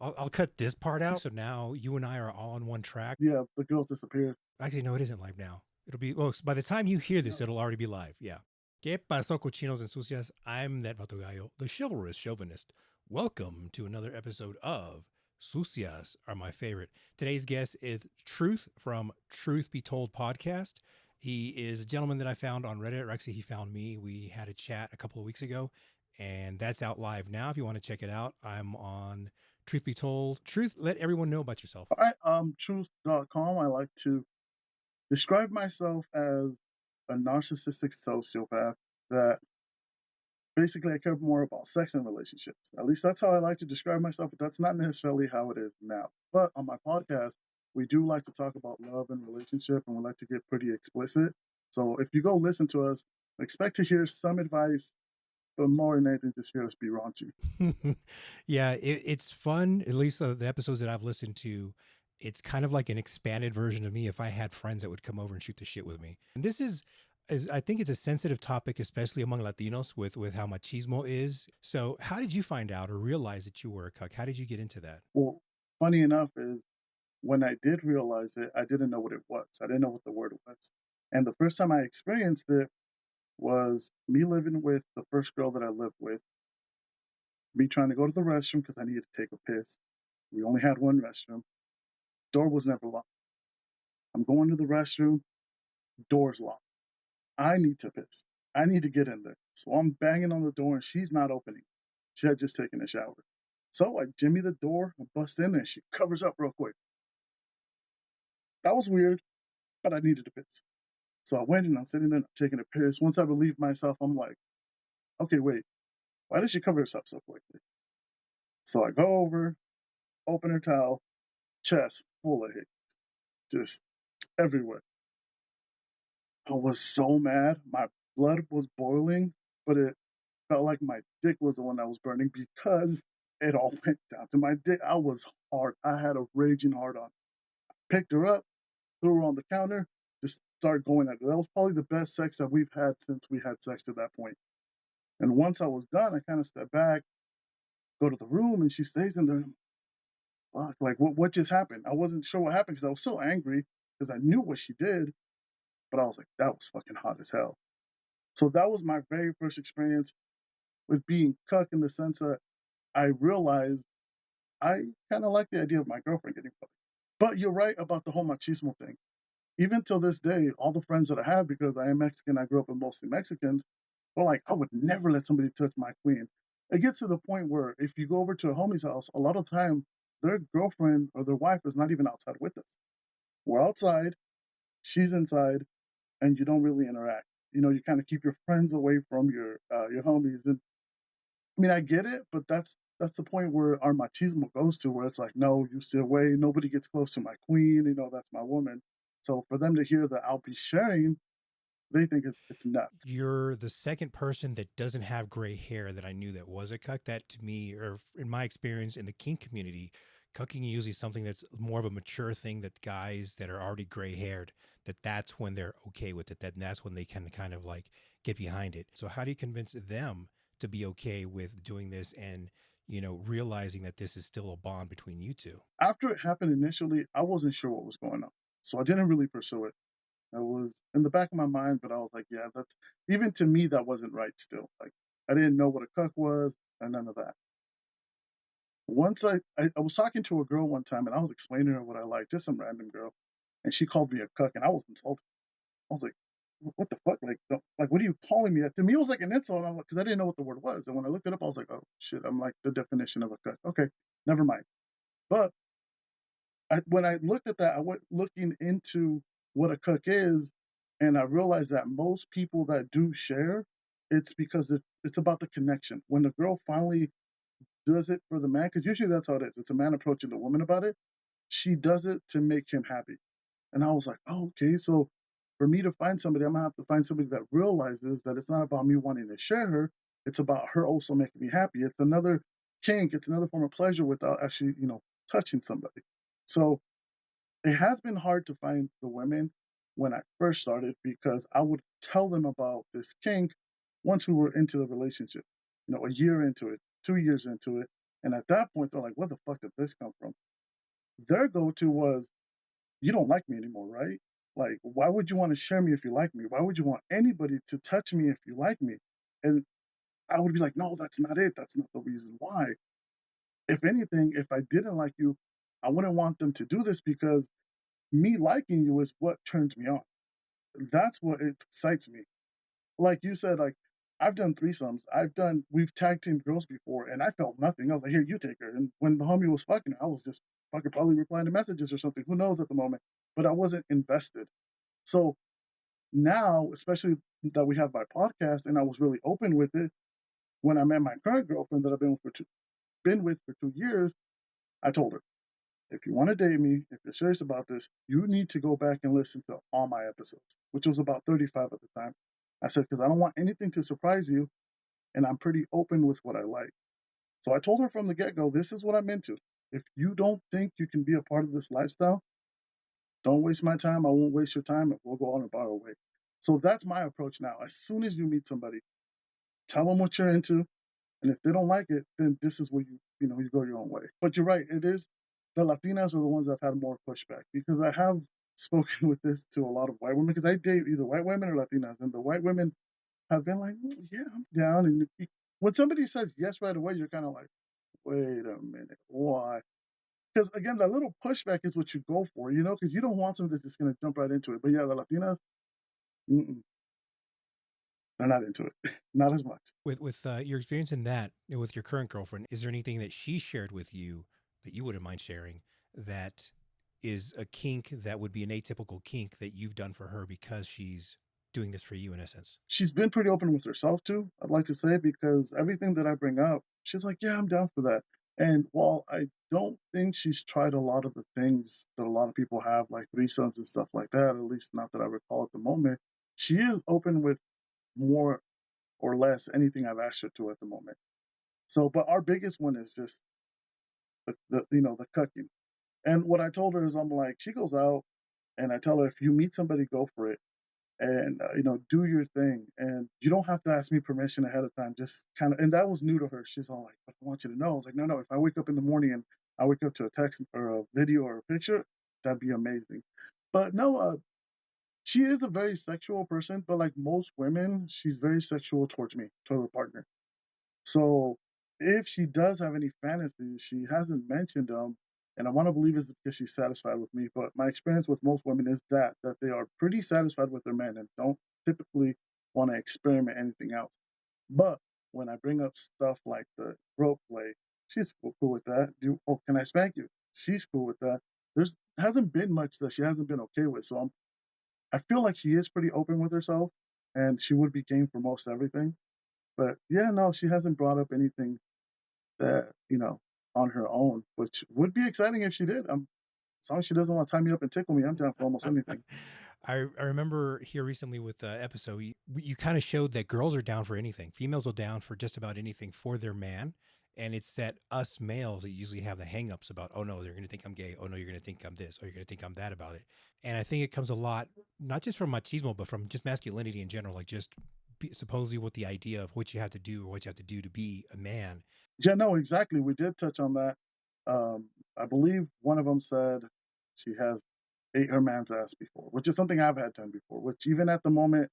I'll cut this part out. So now you and I are all on one track. Yeah, the girls disappeared. Actually, no, it isn't live now. It'll be, well, by the time you hear this, No. it'll already be live. Yeah. ¿Qué pasó, cochinos and sucias? I'm that Vato Gallo, the chivalrous chauvinist. Welcome to another episode of Sucias Are My Favorite. Today's guest is Trooth from Truth Be Told podcast. He is a gentleman that I found on Reddit, or actually he found me. We had a chat a couple of weeks ago, and that's out live now. If you want to check it out, I'm on Truth Be Told. Truth, let everyone know about yourself. All right, truth.com. I like to describe myself as a narcissistic sociopath that basically I care more about sex and relationships. At least that's how I like to describe myself, but that's not necessarily how it is now. But on my podcast, we do like to talk about love and relationship, and we like to get pretty explicit. So if you go listen to us, expect to hear some advice, but more than anything, just hear us be raunchy. Yeah, it's fun. At least the episodes that I've listened to, it's kind of like an expanded version of me if I had friends that would come over and shoot the shit with me. And this is I think it's a sensitive topic, especially among Latinos with how machismo is. So how did you find out or realize that you were a cuck? How did you get into that? Well, funny enough is when I did realize it, I didn't know what it was. I didn't know what the word was. And the first time I experienced it was me living with the first girl that I lived with, me trying to go to the restroom because I needed to take a piss. We only had one restroom. Door was never locked. I'm going to the restroom, door's locked. I need to piss. I need to get in there. So I'm banging on the door and she's not opening. She had just taken a shower. So I jimmy the door and bust in and she covers up real quick. That was weird, but I needed to piss. So I went and I'm sitting there taking a piss. Once I relieved myself, I'm like, okay, wait, why did she cover herself so quickly? So I go over, open her towel, chest full of hickeys, just everywhere. I was so mad. My blood was boiling, but it felt like my dick was the one that was burning because it all went down to my dick. I was hard. I had a raging hard on. Picked her up, threw her on the counter, just started going at her. That was probably the best sex that we've had since we had sex to that point. And once I was done, I kind of stepped back, go to the room, and she stays in there. Fuck, like what just happened? I wasn't sure what happened because I was so angry because I knew what she did, but I was like, that was fucking hot as hell. So that was my very first experience with being cuck in the sense that I realized I kind of like the idea of my girlfriend getting fucked. But you're right about the whole machismo thing. Even till this day, all the friends that I have, because I am Mexican, I grew up with mostly Mexicans, well, like, I would never let somebody touch my queen. It gets to the point where if you go over to a homie's house, a lot of time their girlfriend or their wife is not even outside with us. We're outside, she's inside, and you don't really interact. You know, you kind of keep your friends away from your homies. And I mean, I get it, but that's the point where our machismo goes to, where it's like, no, you stay away. Nobody gets close to my queen. You know, that's my woman. So for them to hear that I'll be sharing, they think it's nuts. You're the second person that doesn't have gray hair that I knew that was a cuck. That to me, or in my experience in the kink community, cucking is usually something that's more of a mature thing that guys that are already gray haired, that's when they're okay with it. That's when they can kind of like get behind it. So how do you convince them to be okay with doing this and, realizing that this is still a bond between you two? After it happened initially, I wasn't sure what was going on. So I didn't really pursue it. I was in the back of my mind, but I was like, yeah, that's even to me, that wasn't right still. Like, I didn't know what a cuck was and none of that. Once I was talking to a girl one time and I was explaining her what I liked, just some random girl, and she called me a cuck and I was insulted. I was like, what the fuck? Like, what are you calling me? To me, it was like an insult. I'm like, because I didn't know what the word was. And when I looked it up, I was like, oh shit, I'm like the definition of a cuck. Okay, never mind. But when I looked at that, I went looking into what a cuck is, and I realized that most people that do share, it's because it's about the connection. When the girl finally does it for the man, because usually that's how it is. It's a man approaching the woman about it. She does it to make him happy. And I was like, oh, okay. So for me to find somebody, I'm gonna have to find somebody that realizes that it's not about me wanting to share her. It's about her also making me happy. It's another kink. It's another form of pleasure without actually, touching somebody. So it has been hard to find the women when I first started because I would tell them about this kink once we were into the relationship, a year into it, 2 years into it. And at that point, they're like, "Where the fuck did this come from?" Their go-to was, "You don't like me anymore, right? Like, why would you wanna share me if you like me? Why would you want anybody to touch me if you like me?" And I would be like, "No, that's not it. That's not the reason why. If anything, if I didn't like you, I wouldn't want them to do this because me liking you is what turns me on. That's what excites me." Like you said, like, I've done threesomes. We've tag teamed girls before, and I felt nothing. I was like, "Here, you take her." And when the homie was fucking her, I was just fucking probably replying to messages or something. Who knows at the moment? But I wasn't invested. So now, especially that we have my podcast, and I was really open with it when I met my current girlfriend that I've been with for 2 years. I told her, if you want to date me, if you're serious about this, you need to go back and listen to all my episodes, which was about 35 at the time. I said, because I don't want anything to surprise you, and I'm pretty open with what I like. So I told her from the get go, this is what I'm into. If you don't think you can be a part of this lifestyle, don't waste my time. I won't waste your time. We'll go on about our way. So that's my approach now. As soon as you meet somebody, tell them what you're into, and if they don't like it, then this is where you go your own way. But you're right. It is the Latinas are the ones that have had more pushback because I have spoken with this to a lot of white women because I date either white women or Latinas, and the white women have been like, yeah, I'm down. And when somebody says yes right away, you're kind of like, wait a minute, why? Because again, that little pushback is what you go for, because you don't want somebody that's just going to jump right into it. But yeah, the Latinas, mm-mm, they're not into it, not as much. With your experience in that with your current girlfriend, is there anything that she shared with you that you wouldn't mind sharing that is a kink that would be an atypical kink that you've done for her because she's doing this for you in essence? She's been pretty open with herself too, I'd like to say, because everything that I bring up, she's like, "Yeah, I'm down for that." And while I don't think she's tried a lot of the things that a lot of people have, like threesomes and stuff like that, at least not that I recall at the moment, she is open with more or less anything I've asked her to at the moment. So, but our biggest one is just the cucking. And what I told her is, I'm like, she goes out, and I tell her, if you meet somebody, go for it and do your thing, and you don't have to ask me permission ahead of time. Just kind of, and that was new to her. She's all like, "But I want you to know." I was like, "No, no, if I wake up in the morning and I wake up to a text or a video or a picture, that'd be amazing." But no, she is a very sexual person, but like most women, she's very sexual towards me, toward the partner. So if she does have any fantasies, she hasn't mentioned them, and I want to believe it's because she's satisfied with me. But my experience with most women is that they are pretty satisfied with their men and don't typically want to experiment anything else. But when I bring up stuff like the rope play, she's cool with that. Can I spank you? She's cool with that. There's hasn't been much that she hasn't been okay with. So I feel like she is pretty open with herself, and she would be game for most everything. But yeah, no, she hasn't brought up anything that, on her own, which would be exciting if she did. As long as she doesn't want to tie me up and tickle me, I'm down for almost anything. I remember here recently with the episode, you kind of showed that girls are down for anything. Females are down for just about anything for their man. And it's that us males that usually have the hangups about, oh no, they're going to think I'm gay. Oh no, you're going to think I'm this. Or you're going to think I'm that about it. And I think it comes a lot, not just from machismo, but from just masculinity in general, like just supposedly what the idea of what you have to do or what you have to do to be a man. Yeah, no, exactly. We did touch on that. I believe one of them said she has ate her man's ass before, which is something I've had done before. Which even at the moment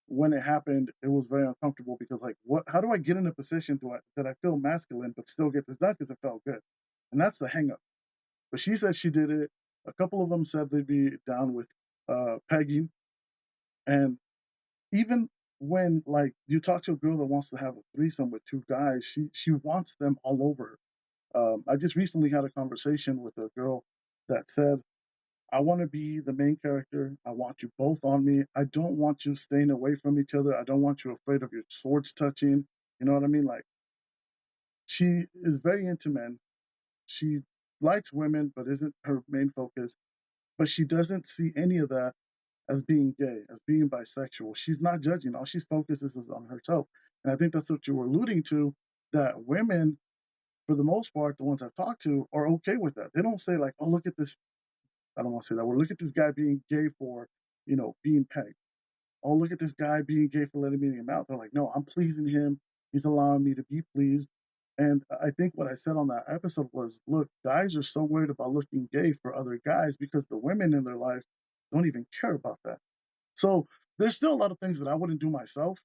when it happened, it was very uncomfortable because like, what? How do I get in a position that I feel masculine but still get this done because it felt good? And that's the hang up. But she said she did it. A couple of them said they'd be down with pegging, and even when like you talk to a girl that wants to have a threesome with two guys, she wants them all over her. I just recently had a conversation with a girl that said, "I want to be the main character. I want you both on me. I don't want you staying away from each other. I don't want you afraid of your swords touching." You know what I mean? Like she is very into men. She likes women, but isn't her main focus. But she doesn't see any of that as being gay, as being bisexual. She's not judging. All she's focuses is on herself. And I think that's what you were alluding to, that women, for the most part, the ones I've talked to, are okay with that. They don't say like, "Oh, look at this." I don't want to say that word. "Look at this guy being gay for, being pegged. Oh, look at this guy being gay for letting me in him out." They're like, "No, I'm pleasing him. He's allowing me to be pleased. And I think what I said on that episode was, look, guys are so worried about looking gay for other guys because the women in their life don't even care about that. So there's still a lot of things that I wouldn't do myself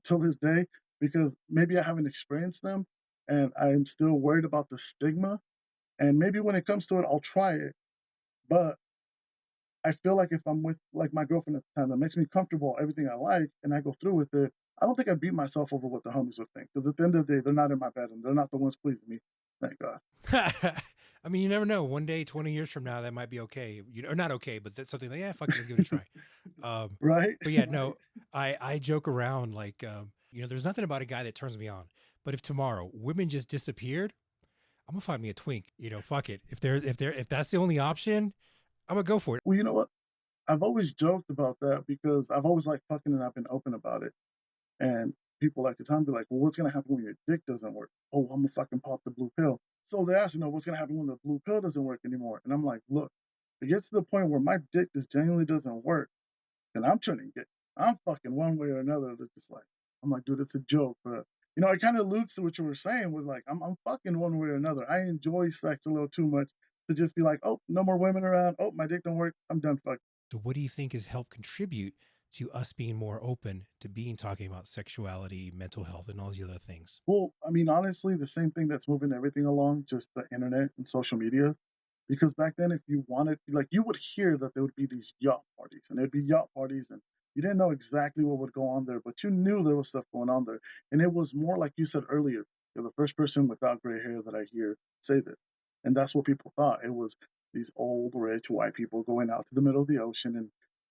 till this day because maybe I haven't experienced them and I'm still worried about the stigma. And maybe when it comes to it, I'll try it. But I feel like if I'm with like my girlfriend at the time that makes me comfortable, everything I like, and I go through with it, I don't think I'd beat myself over what the homies would think. Because at the end of the day, they're not in my bed and they're not the ones pleasing me. Thank God. I mean, you never know. One day, 20 years from now, that might be okay. Or not okay, but that's something like, yeah, fuck it, let's give it a try. Um, Right? but yeah, no, I joke around like, there's nothing about a guy that turns me on. But if tomorrow women just disappeared, I'm gonna find me a twink. Fuck it. If that's the only option, I'm gonna go for it. Well, you know what? I've always joked about that because I've always liked fucking and I've been open about it. And people like to tell me, be like, well, what's going to happen when your dick doesn't work? Oh, I'm going to fucking pop the blue pill. So they ask, what's going to happen when the blue pill doesn't work anymore? And I'm like, look, if it gets to the point where my dick just genuinely doesn't work, then I'm turning gay. I'm fucking one way or another. They're just like, I'm like, dude, it's a joke. But, it kind of alludes to what you were saying with like, I'm fucking one way or another. I enjoy sex a little too much to just be like, oh, no more women around. Oh, my dick don't work. I'm done fucking. So, what do you think has helped contribute to us being more open to being talking about sexuality, mental health, and all these other things? Well, I mean, honestly, the same thing that's moving everything along, just the internet and social media. Because back then, if you wanted, like, you would hear that there would be these yacht parties, and there'd be yacht parties, and you didn't know exactly what would go on there, but you knew there was stuff going on there. And it was more like you said earlier, you're the first person without gray hair that I hear say this. And that's what people thought. It was these old, rich, white people going out to the middle of the ocean and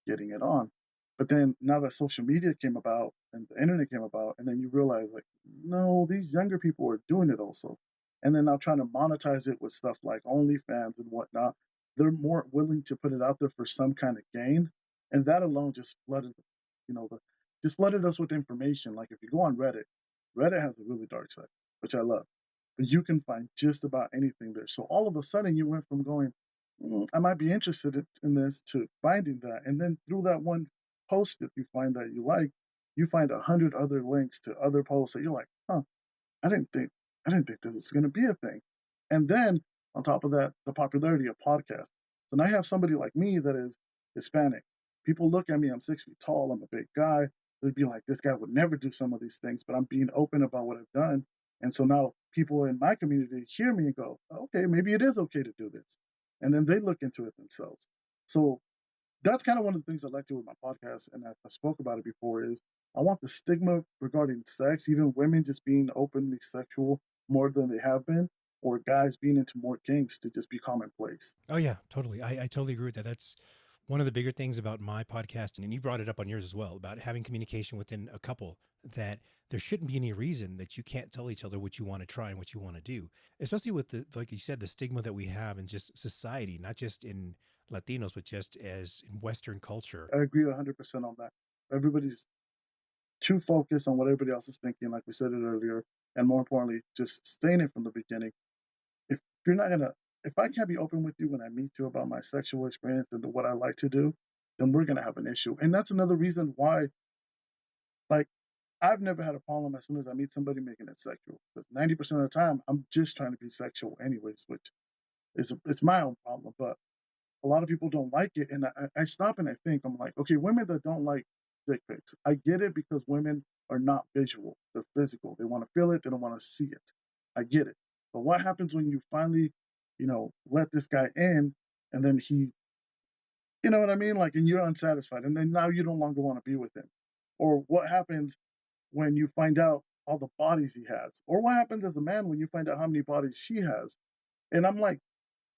getting it on. But then now that social media came about and the internet came about, and then you realize like, no, these younger people are doing it also. And then now trying to monetize it with stuff like OnlyFans and whatnot, they're more willing to put it out there for some kind of gain. And that alone just flooded, just flooded us with information. Like if you go on Reddit, Reddit has a really dark side, which I love. But you can find just about anything there. So all of a sudden you went from going, I might be interested in this to finding that. And then through that one post that you find that you like, you find 100 other links to other posts that you're like, huh, I didn't think I didn't think this was going to be a thing. And then on top of that, the popularity of podcasts. So now you have somebody like me that is Hispanic. People look at me, I'm 6 feet tall, I'm a big guy. They'd be like, this guy would never do some of these things, but I'm being open about what I've done. And so now people in my community hear me and go, okay, maybe it is okay to do this. And then they look into it themselves. So that's kind of one of the things I like to do with my podcast, and I spoke about it before, is I want the stigma regarding sex, even women just being openly sexual more than they have been, or guys being into more kinks to just be commonplace. Oh yeah, totally. I totally agree with that. That's one of the bigger things about my podcast, and you brought it up on yours as well, about having communication within a couple, that there shouldn't be any reason that you can't tell each other what you want to try and what you want to do. Especially with the, like you said, the stigma that we have in just society, not just in Latinos, but just as in Western culture. I agree 100% on that. Everybody's too focused on what everybody else is thinking, like we said it earlier, and more importantly, just saying it from the beginning. If you're not gonna, if I can't be open with you when I meet you about my sexual experience and what I like to do, then we're gonna have an issue. And that's another reason why, like, I've never had a problem as soon as I meet somebody making it sexual. Because 90% of the time, I'm just trying to be sexual anyways, which is it's my own problem. But a lot of people don't like it, and I stop and I think, I'm like, okay, women that don't like dick pics, I get it because women are not visual; they're physical. They want to feel it, they don't want to see it. I get it. But what happens when you finally, let this guy in, and then he, you know what I mean, like, and you're unsatisfied, and then now you no longer want to be with him, or what happens when you find out all the bodies he has, or what happens as a man when you find out how many bodies she has, and I'm like,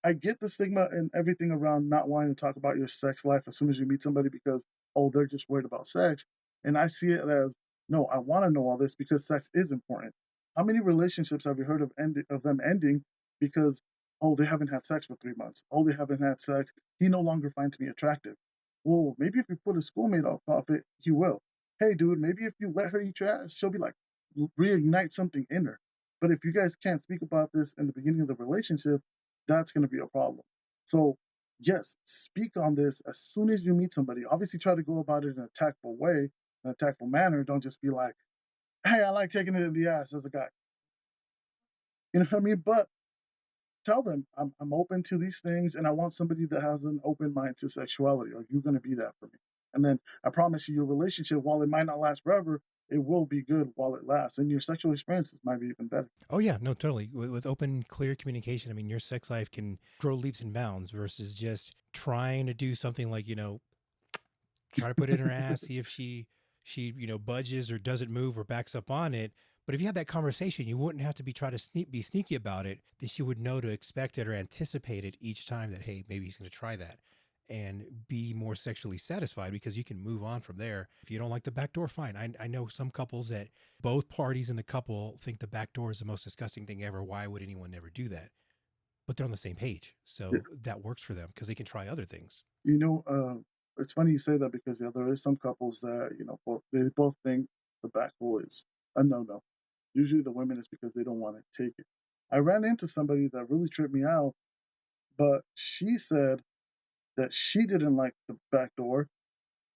I get the stigma and everything around not wanting to talk about your sex life as soon as you meet somebody because, oh, they're just worried about sex. And I see it as, no, I want to know all this because sex is important. How many relationships have you heard of them ending because, oh, they haven't had sex for 3 months? Oh, they haven't had sex. He no longer finds me attractive. Well, maybe if you put a schoolmate off it, he will. Hey, dude, maybe if you let her eat your ass, she'll be like, reignite something in her. But if you guys can't speak about this in the beginning of the relationship, that's going to be a problem. So, yes, speak on this as soon as you meet somebody. Obviously, try to go about it in a tactful way, in a tactful manner. Don't just be like, hey, I like taking it in the ass as a guy. You know what I mean? But tell them I'm open to these things and I want somebody that has an open mind to sexuality. Are you going to be that for me? And then I promise you, your relationship, while it might not last forever, it will be good while it lasts, and your sexual experiences might be even better. Oh yeah, no, totally. With open, clear communication, I mean, your sex life can grow leaps and bounds versus just trying to do something like try to put it in her ass, see if she budges or doesn't move or backs up on it. But if you had that conversation, you wouldn't have to be trying to be sneaky about it. Then she would know to expect it or anticipate it each time that hey, maybe he's going to try that, and be more sexually satisfied because you can move on from there. If you don't like the back door, fine. I know some couples that both parties in the couple think the back door is the most disgusting thing ever. Why would anyone ever do that? But they're on the same page, Yeah. so that works for them because they can try other things. You know, it's funny you say that because yeah, there is some couples that they both think the back door is a no. Usually the women is because they don't want to take it. I ran into somebody that really tripped me out, but she said that she didn't like the back door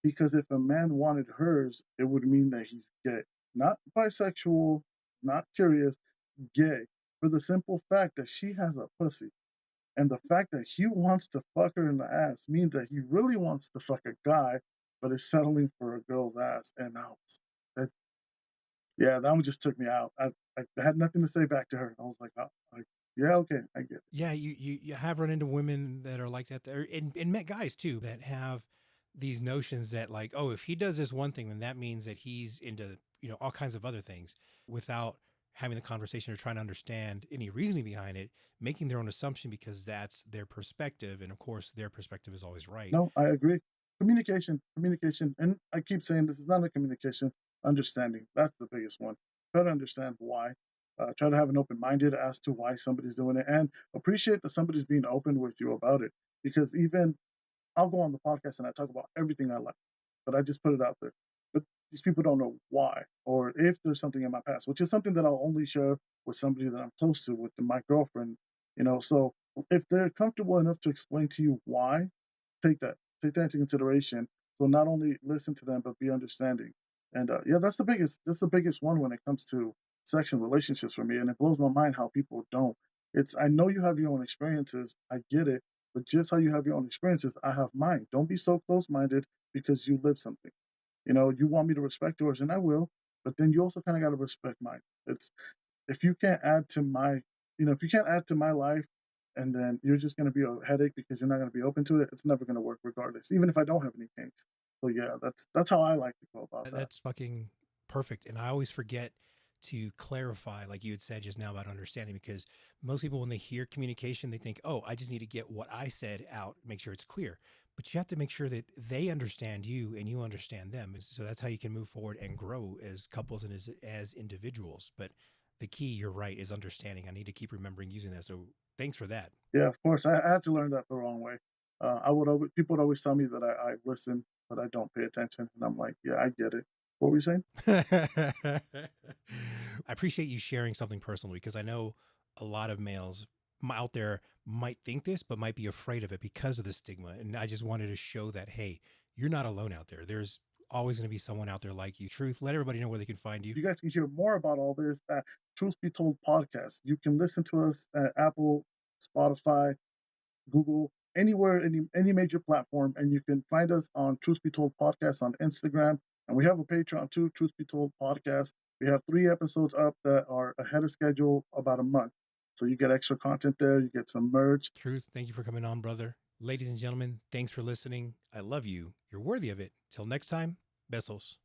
because if a man wanted hers, it would mean that he's gay. Not bisexual, not curious, gay. For the simple fact that she has a pussy. And the fact that he wants to fuck her in the ass means that he really wants to fuck a guy, but is settling for a girl's ass. And that, yeah, that one just took me out. I had nothing to say back to her. I was like, oh, yeah, okay, I get it. Yeah, you have run into women that are like that there, and met guys too that have these notions that like, oh, if he does this one thing, then that means that he's into all kinds of other things, without having the conversation or trying to understand any reasoning behind it, making their own assumption because that's their perspective, and of course their perspective is always right. No, I agree. Communication. And I keep saying this is not a communication, understanding. That's the biggest one. Try to understand why. Try to have an open minded as to why somebody's doing it and appreciate that somebody's being open with you about it. Because even I'll go on the podcast and I talk about everything I like, but I just put it out there. But these people don't know why or if there's something in my past, which is something that I'll only share with somebody that I'm close to, with my girlfriend. So if they're comfortable enough to explain to you why, take that, take that into consideration. So not only listen to them, but be understanding. And yeah, that's the biggest one when it comes to sex and relationships for me. And it blows my mind how people don't. I know you have your own experiences. I get it, but just how you have your own experiences, I have mine. Don't be so close minded because you live something. You want me to respect yours, and I will, but then you also kind of got to respect mine. It's if you can't add to my, if you can't add to my life, and then you're just going to be a headache because you're not going to be open to it, it's never going to work regardless, even if I don't have any kinks. So yeah, that's how I like to go about that. That's fucking perfect. And I always forget to clarify, like you had said just now about understanding, because most people, when they hear communication, they think, oh, I just need to get what I said out, make sure it's clear. But you have to make sure that they understand you and you understand them. So that's how you can move forward and grow as couples and as individuals. But the key, you're right, is understanding. I need to keep remembering using that. So thanks for that. Yeah, of course, I had to learn that the wrong way. I would always People would always tell me that I listen, but I don't pay attention, and I'm like, yeah, I get it. What were you saying? I appreciate you sharing something personal because I know a lot of males out there might think this, but might be afraid of it because of the stigma. And I just wanted to show that, hey, you're not alone out there. There's always going to be someone out there like you. Truth, let everybody know where they can find you. You guys can hear more about all this at Truth Be Told podcast. You can listen to us at Apple, Spotify, Google, anywhere, any major platform, and you can find us on Truth Be Told podcast on Instagram, and we have a Patreon too, Truth Be Told podcast. We have 3 episodes up that are ahead of schedule about a month, so you get extra content there. You get some merch. Truth, thank you for coming on, brother. Ladies and gentlemen, thanks for listening. I love you. You're worthy of it. Till next time, besos.